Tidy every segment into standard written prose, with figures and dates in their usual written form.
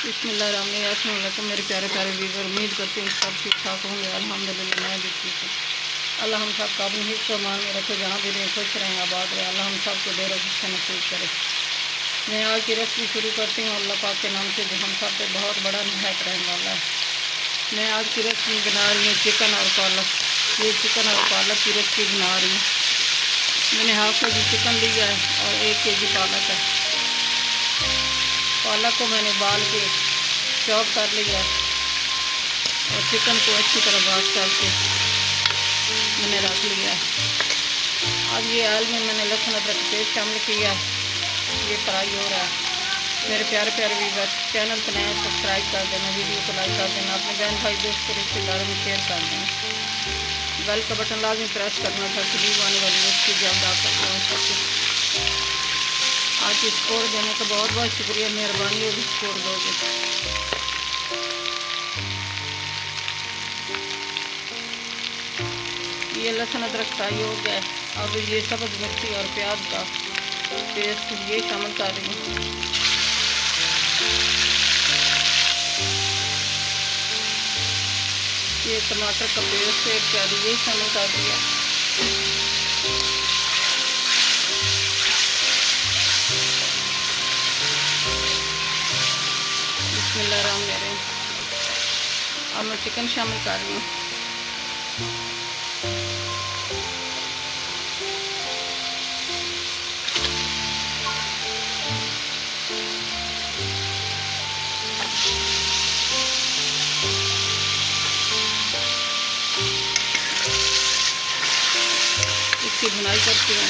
बिस्मिल्लाहिर्रहमानिर्रहीम। मेरे प्यारे प्यारे व्यूअर, उम्मीद करते हैं सब ठीक ठाक होंगे। अल्हम्दुलिल्लाह मैं भी ठीक हूँ। अल्लाह हम सब का अपने हिस्सा मान में रखे, जहाँ भी रहें खुश रहें, आबाद रहें। अल्लाह हम सब को डेरा खुश नसीब करे। मैं आज की रेसिपी शुरू करती हूँ अल्लाह पाक के नाम से, जो हम सब पे बहुत बड़ा निहायत रहने वाला है। मैं आज की रेसिपी बना रही हूँ चिकन और पालक। ये चिकन और पालक की रेसिपी बना रही हूँ। मैंने हाफ के जी चिकन लिया है और 1 kg पालक है। पालक को मैंने बाल के चॉप कर लिया और चिकन को अच्छी तरह वॉश करके मैंने रख लिया। अब ये आयल में मैंने लहसुन अदरक पेस्ट शामिल किया। ये फ्राई हो रहा है। मेरे प्यारे प्यारे व्यूअर, चैनल को नया सब्सक्राइब कर देना, वीडियो को लाइक कर देना, अपने बहन भाई दोस्त को रिश्तेदारों में शेयर कर देना, बेल का बटन लाजमी प्रेस करना ताकि वीडियो आने वाली रेसिपी जल्द आप तक पहुँच सके। आज सपोर्ट देने का बहुत बहुत शुक्रिया, मेहरबानी होगी सपोर्ट दोगे। ये लहसुन अदरक फ्राई हो गया है। अब ये सब्ज़ मिर्ची और प्याज का पेस्ट ये शामिल कर रही हूँ। ये टमाटर का पेस्ट एक प्याली ये शामिल कर दिया। बिस्मिल्लाहिर्रहमानिर्रहीम। अब मैं चिकन शामिल कर रही हूँ। इसकी भुनाई करती हूँ।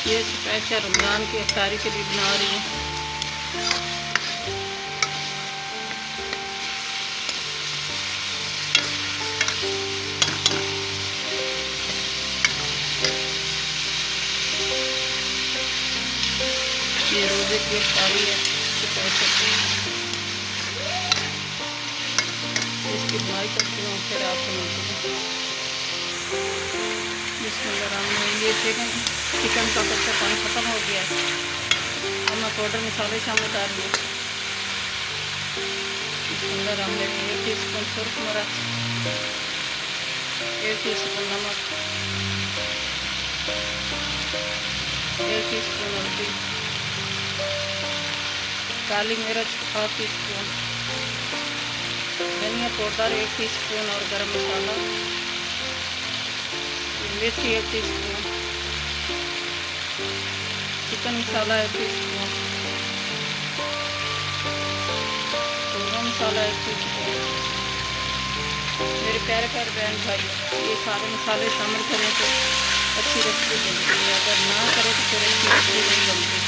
ये स्पेशल रमज़ान की इफ्तारी के लिए बना रही हूँ। ये रोज़े की इफ्तारी है स्पेशल। इसकी बुनाई करती हूँ, फिर आपको मिलती हूँ। बिस्मिल्लाहिर्रहमानिर्रहीम। ये चिकन का कच्चा पानी ख़त्म हो गया है। अब मैं पाउडर मसाले शामिल कर रही हूँ। बिस्मिल्लाहिर्रहमानिर्रहीम। 1 टीस्पून सुर्ख मिर्च, 1 टीस्पून नमक, 1 टीस्पून हल्दी, काली मिर्च ½ टीस्पून, धनिया पाउडर 1 टीस्पून और गरम मसाला, मेथी 1 टीस्पून, चिकन मसाला 1 टीस्पून, धनिया मसाला 1 टीस्पून। मेरे प्यारे प्यारे बहन भाई, ये सारे मसाले शामिल करें तो अच्छी रेसिपी बनती है, अगर ना करें तो फिर अच्छी रेसिपी नहीं बनती।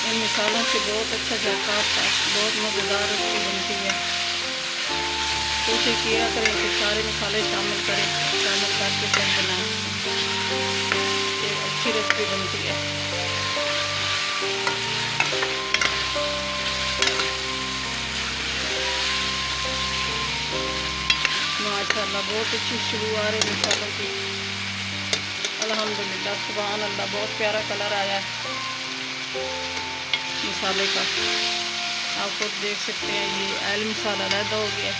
इन मसालों से बहुत अच्छा जायका आता है, बहुत मज़ेदार रेसिपी बनती है। कोशिश किया करें कि सारे मसाले शामिल करके फिर बनाएं, एक अच्छी रेसिपी बनती है। माशाअल्लाह बहुत अच्छी खुशबू आ रही मसालों की। अल्हम्दुलिल्लाह, सुभान अल्लाह, बहुत प्यारा कलर आया है मसाले का। आप खुद देख सकते हैं, ये आयल मसाला अलहदा हो गया।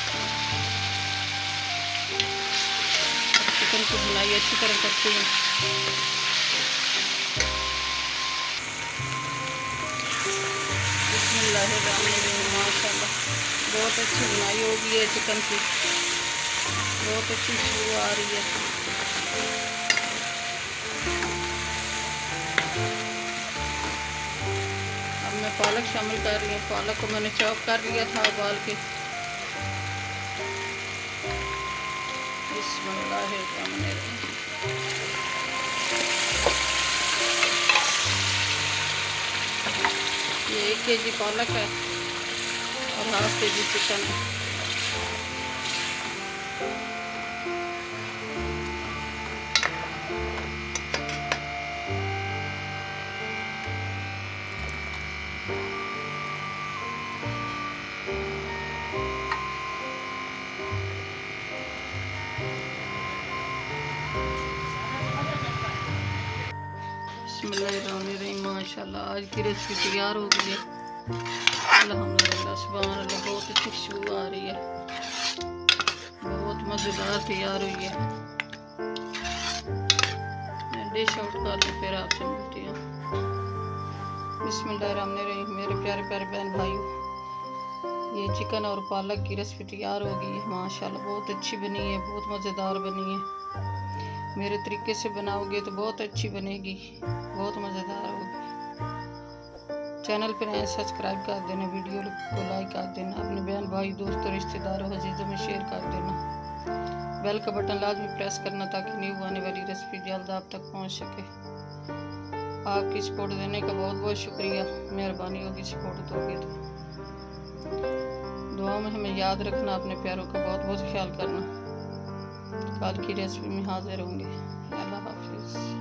चिकन की भुनाई अच्छी तरह करती हूँ। बिस्मिल्लाहिर्रहमानिर्रहीम। माशाअल्लाह बहुत अच्छी भुनाई हो गई है चिकन की, बहुत अच्छी खुशबू आ रही है। अब मैं पालक शामिल कर रही हूँ। पालक को मैंने चॉप कर लिया था उबाल के। बिस्मिल्लाहिर्रहमानिर्रहीम। ये 1 kg पालक है और ½ kg चिकन है। माशाल्लाह आज की रेसिपी तैयार हो गई है। अल्हम्दुलिल्लाह सुभान अल्लाह, बहुत अच्छी खुशबू आ रही है, बहुत मज़ेदार तैयार हुई है। मैं डिश आउट कर दूँ फिर आपसे मिलती हूँ। बिस्मिल्लाहिर्रहमानिर्रहीम। मेरे प्यारे प्यारे बहन भाइयों, ये चिकन और पालक की रेसिपी तैयार हो गई है। माशाल्लाह बहुत अच्छी बनी है, बहुत मज़ेदार बनी है। मेरे तरीके से बनाओगे तो बहुत अच्छी बनेगी, बहुत मज़ेदार होगी। चैनल पर नए सब्सक्राइब कर देना, वीडियो को लाइक कर देना, अपने बहन भाई दोस्तों रिश्तेदारों अजीज़ों में शेयर कर देना। बेल का बटन लाजमी प्रेस करना ताकि न्यू आने वाली रेसिपी जल्द आप तक पहुंच सके। आपकी सपोर्ट देने का बहुत बहुत शुक्रिया। मेहरबानी होगी सपोर्ट दोगे तो। दुआ में हमें याद रखना, अपने प्यारों का बहुत बहुत ख्याल करना। कल की रेसिपी में हाजिर होंगे। अल्लाह हाफिज़।